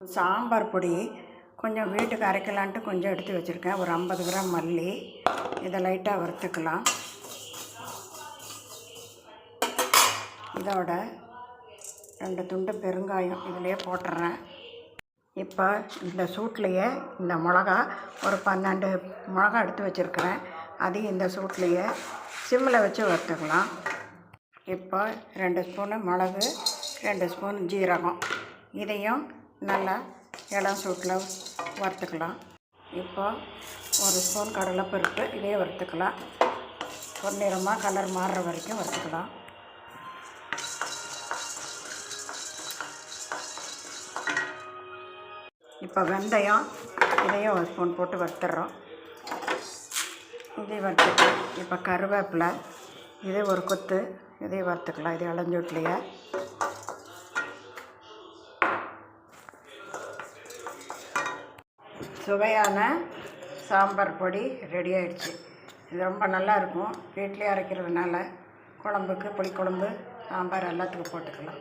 சாம்பார் பொடி கொஞ்சம் வீட்டுக்கு அரைக்கலான்ட்டு கொஞ்சம் எடுத்து வச்சுருக்கேன். ஒரு 50 கிராம் மல்லி, இதை லைட்டாக வறுத்துக்கலாம். இதோட 2 துண்டு பெருங்காயம் இதிலே போட்டுறேன். இப்போ இந்த சூட்லேயே இந்த மிளகா ஒரு 12 மிளகா எடுத்து வச்சுருக்கிறேன். அதையும் இந்த சூட்லேயே சிம்மில் வச்சு வறுத்துக்கலாம். இப்போ 2 ஸ்பூனு மிளகு, 2 ஸ்பூன் ஜீரகம், இதையும் நல்லா இளம் சூட்டில் வறுத்துக்கலாம். இப்போ 1 ஸ்பூன் கடலைப்பருப்பு, இதே வறுத்துக்கலாம். பொன்னிறமாக கலர் மாறுற வரைக்கும் வறுத்துக்கலாம். இப்போ வெந்தயம், இதையும் 1 ஸ்பூன் போட்டு வறுத்துடுறோம். இதையும் வறுத்துக்கலாம். இப்போ கருவேப்பிலை, இதே ஒரு கொத்து, இதையும் வறுத்துக்கலாம். இது இளஞ்சூட்லையே சுவையான சாம்பார் பொடி ரெடி ஆகிடுச்சு. இது ரொம்ப நல்லாயிருக்கும். வீட்டிலே அரைக்கிறதுனால குழம்புக்கு, புளிக்குழம்பு, சாம்பார் எல்லாத்துக்கும் போட்டுக்கலாம்.